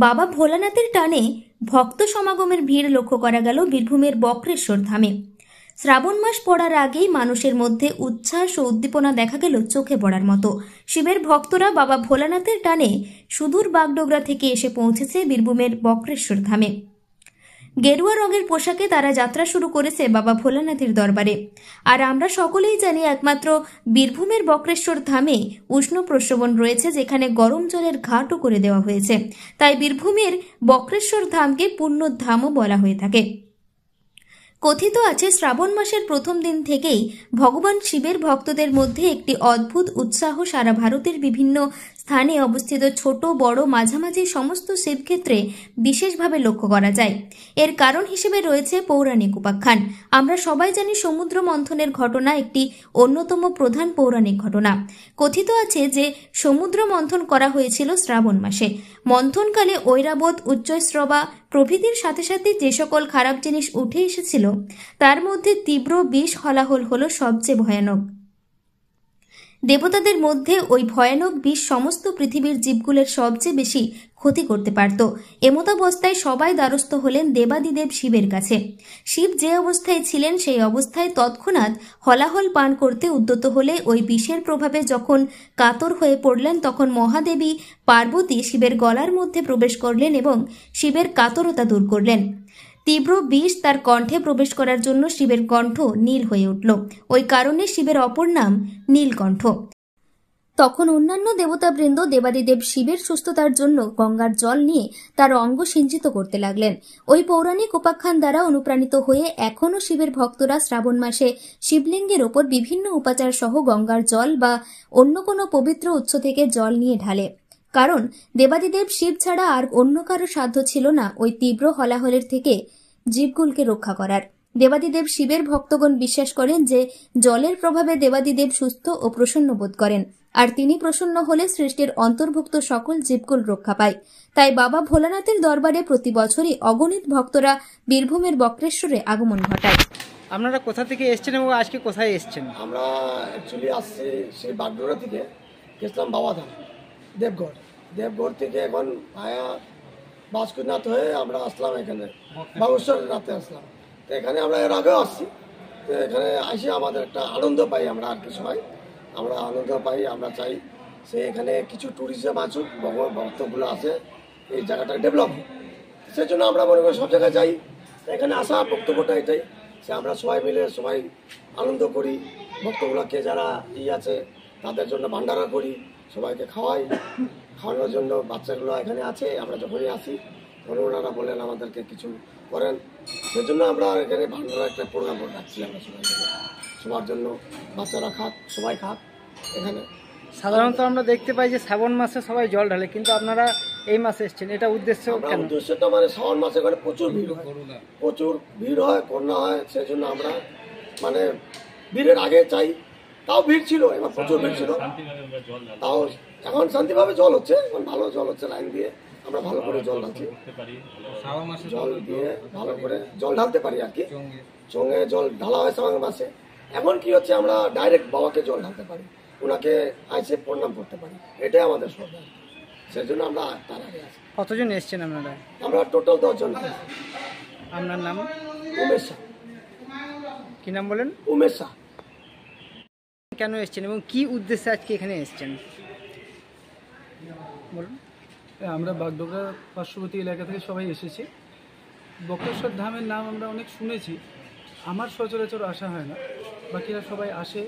বাবা ভোলানাথের টানে ভক্ত সমাগমের ভিড় লক্ষ্য করা গেল বীরভূমের বক্রেশ্বর ধামে। শ্রাবণ মাস পড়ার আগেই মানুষের মধ্যে উচ্ছ্বাস ও উদ্দীপনা দেখা গেল চোখে পড়ার মতো। শিবের ভক্তরা বাবা ভোলানাথের টানে সুদূর বাগডোগরা থেকে এসে পৌঁছেছে বীরভূমের বক্রেশ্বর ধামে। গেরুয়া রঙের পোশাকে তারা যাত্রা শুরু করেছে বাবা ভোলানাথের দরবারে। আর আমরা সকলেই জানি একমাত্র বীরভূমের বক্রেশ্বর ধামে উষ্ণ প্রস্রবণ রয়েছে, যেখানে গরম জলের ঘাটও করে দেওয়া হয়েছে। তাই বীরভূমের বক্রেশ্বর ধামকে পুণ্যধামও বলা হয়ে থাকে। কথিত আছে শ্রাবণ মাসের প্রথম দিন থেকেই ভগবান শিবের ভক্তদের মধ্যে একটি অদ্ভুত উৎসাহ সারা ভারতের বিভিন্ন স্থানে অবস্থিত ছোট বড় মাঝামাঝি সমস্ত শিবক্ষেত্রে বিশেষভাবে লক্ষ্য করা যায়। এর কারণ হিসেবে রয়েছে পৌরাণিক উপাখ্যান। আমরা সবাই জানি সমুদ্র মন্থনের ঘটনা একটি অন্যতম প্রধান পৌরাণিক ঘটনা। কথিত আছে যে সমুদ্র মন্থন করা হয়েছিল শ্রাবণ মাসে। মন্থনকালে ঐরাবত, উচ্চৈঃস্রবা প্রভৃতির সাথে সাথে যে সকল খারাপ জিনিস উঠে এসেছিল তার মধ্যে তীব্র বিষ হলাহল হল সবচেয়ে ভয়ানক। দেবতাদের মধ্যে ওই ভয়ানক বিষ সমস্ত পৃথিবীর জীবগুলোর সবচেয়ে বেশি ক্ষতি করতে পারত। এমতাবস্থায় সবাই দ্বারস্থ হলেন দেবাদিদেব শিবের কাছে। শিব যে অবস্থায় ছিলেন সেই অবস্থায় তৎক্ষণাৎ হলাহল পান করতে উদ্যত হলে ওই বিষের প্রভাবে যখন কাতর হয়ে পড়লেন, তখন মহাদেবী পার্বতী শিবের গলার মধ্যে প্রবেশ করলেন এবং শিবের কাতরতা দূর করলেন। তীব্র বিষ তার কণ্ঠে প্রবেশ করার জন্য শিবের কণ্ঠ নীল হয়ে উঠল। ওই কারণে শিবের অপর নাম নীলকণ্ঠ। তখন অন্যান্য দেবতাবৃন্দ দেবাদিদেব শিবের সুস্থতার জন্য গঙ্গার জল নিয়ে তার অঙ্গ সিঞ্চিত করতে লাগলেন। ওই পৌরাণিক উপাখ্যান দ্বারা অনুপ্রাণিত হয়ে এখনও শিবের ভক্তরা শ্রাবণ মাসে শিবলিঙ্গের ওপর বিভিন্ন উপাচার সহ গঙ্গার জল বা অন্য কোনো পবিত্র উৎস থেকে জল নিয়ে ঢালে। কারণ দেবাদিদেব শিব ছাড়া আর অন্য কারো সাধ্য ছিল না ওই তীব্র হলাহলের থেকে জীবকুলকে রক্ষা করার। দেবাদিদেব শিবের ভক্তগণ বিশ্বাস করেন যে জলের প্রভাবে দেবাদিদেব সুস্থ ও প্রসন্ন বোধ করেন, আর তিনি প্রসন্ন হলে সৃষ্টির অন্তর্ভুক্ত সকল জীবকুল রক্ষা পায়। তাই বাবা ভোলানাথের দরবারে প্রতি বছরই অগণিত ভক্তরা বীরভূমের বক্রেশ্বরে আগমন ঘটায়। আপনারা কোথা থেকে এসেছেন এবং আজকে কোথায় এসেছেন? আমরা অ্যাকচুয়ালি আসছি সেই বাগডোগরা থেকে, গেছিলাম বাবাধাম দেবগড় থেকে এখন ভায়া বাসুকিনাথ হয়ে আমরা আসলাম এখানে বাগেশ্বর রাতে আসলাম। তো এখানে আমরা এর আগেও আসছি। তো এখানে এসে আমাদের একটা আনন্দ পাই, আমরা আর কি সবাই আমরা আনন্দ পাই। আমরা চাই সে এখানে কিছু ট্যুরিজম আসুক, ভক্তগুলো আছে, এই জায়গাটা ডেভেলপ হোক। সেই জন্য আমরা মনে করি সব জায়গায় যাই। এখানে আসা বক্তব্যটা এটাই, সে আমরা সবাই মিলে সবাই আনন্দ করি। ভক্তগুলোকে যারা আছে তাদের জন্য ভান্ডারা করি, সবাইকে খাওয়ানোর জন্য বাচ্চাগুলো এখানে আছে। আমরা যখনই আসি তখন ওনারা বলেন আমাদেরকে কিছু করেন, সেজন্য আমরা এখানে ভান্ডারা একটা প্রোগ্রাম রাখছি। আমরা সবার জন্য বাচ্চারা খাক, সবাই খাক। এখানে সাধারণত আমরা দেখতে পাই যে শ্রাবণ মাসে সবাই জল ঢালে, কিন্তু আপনারা এই মাসে এসেছেন, এটা উদ্দেশ্য কেন? উদ্দেশ্যটা মানে শ্রাবণ মাসে এখানে প্রচুর ভিড় হয়, করোনা হয়। সেই জন্য আমরা মানে ভিড়ের আগে চাই। তাও ভিড় ছিল, এবার প্রচুর ভিড় ছিল, তাও এখন শান্তিভাবে জল হচ্ছে, এখন ভালো জল হচ্ছে। লাইন দিয়ে আমরা ভালো করে জল ঢালছি, জল দিয়ে ভালো করে জল ঢালতে পারি আর কি। চোঙে জল ঢালা হয় শ্রাবণ মাসে। এখন কি হচ্ছে, আমরা ডাইরেক্ট বাবাকে জল ঢালতে পারি, ওনাকে আইসে প্রণাম করতে পারি, এটাই আমাদের সরকার। সেই জন্য আমরা তার আগে আছি। কতজন এসছেন আপনারা? আমরা টোটাল 10 জন। আপনার নাম? উমেশ শাহ। কি নাম বলেন? উমেশ শাহ। কেন এসছেন এবং কি উদ্দেশ্যে আজকে এখানে এসছেন বলুন। আমরা বাগডোগরা পার্শ্ববর্তী এলাকা থেকে সবাই এসেছি। বক্রেশ্বর ধামের নাম আমরা অনেক শুনেছি, আমার সচরাচর আসা হয় না, বাকিরা সবাই আসে।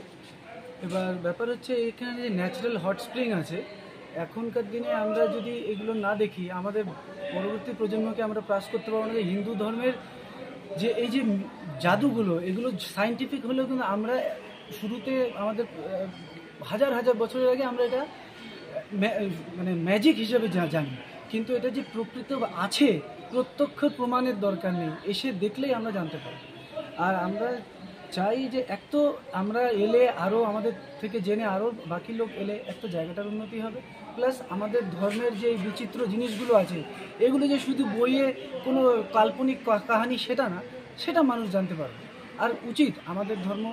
এবার ব্যাপার হচ্ছে এখানে যে ন্যাচারাল হট স্প্রিং আছে, এখনকার দিনে আমরা যদি এগুলো না দেখি আমাদের পরবর্তী প্রজন্মকে আমরা পাস করতে পারবো না। হিন্দু ধর্মের যে এই যে জাদুগুলো, এগুলো সায়েন্টিফিক হলেও কিন্তু আমরা শুরুতে আমাদের হাজার হাজার বছরের আগে আমরা এটা মানে ম্যাজিক হিসেবে জানি, কিন্তু এটা যে প্রকৃত আছে প্রত্যক্ষ প্রমাণের দরকার নেই, এসে দেখলেই আমরা জানতে পারি। আর আমরা চাই যে এক তো আমরা এলে আরও আমাদের থেকে জেনে আরও বাকি লোক এলে একটা জায়গাটার উন্নতি হবে, প্লাস আমাদের ধর্মের যে বিচিত্র জিনিসগুলো আছে এগুলো যে শুধু বইয়ে কোনো কাল্পনিক কাহিনী সেটা না, সেটা মানুষ জানতে পারবে। আর উচিত আমাদের ধর্ম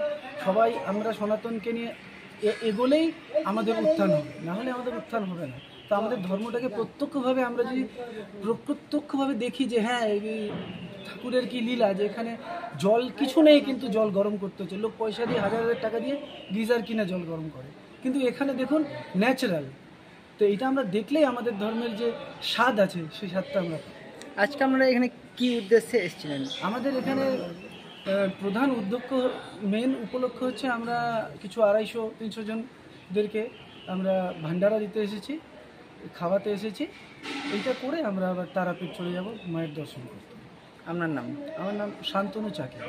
সবাই আমরা সনাতনকে নিয়ে এগোলেই আমাদের উত্থান হবে, নাহলে আমাদের উত্থান হবে না। তো আমাদের ধর্মটাকে প্রত্যক্ষভাবে আমরা যদি প্রত্যক্ষভাবে দেখি যে হ্যাঁ এই ঠাকুরের কি লীলা, যে এখানে জল কিছু নেই কিন্তু জল গরম করতে হচ্ছে, লোক পয়সা দিয়ে হাজার হাজার টাকা দিয়ে গিজার কিনে জল গরম করে, কিন্তু এখানে দেখুন ন্যাচারাল। তো এটা আমরা দেখলেই আমাদের ধর্মের যে স্বাদ আছে সেই স্বাদটা আমরা পাই। আজকে আপনারা এখানে কি উদ্দেশ্যে এসেছিলেন? আমাদের এখানে প্রধান মেন উপলক্ষ হচ্ছে আমরা কিছু 250-300 জনদেরকে আমরা ভান্ডারা দিতে এসেছি, খাওয়াতে এসেছি। এইটা করে আমরা আবার তারাপীঠ চলে যাব মায়ের দর্শন করতে। আপনার নাম? আমার নাম শান্তনু চাকি।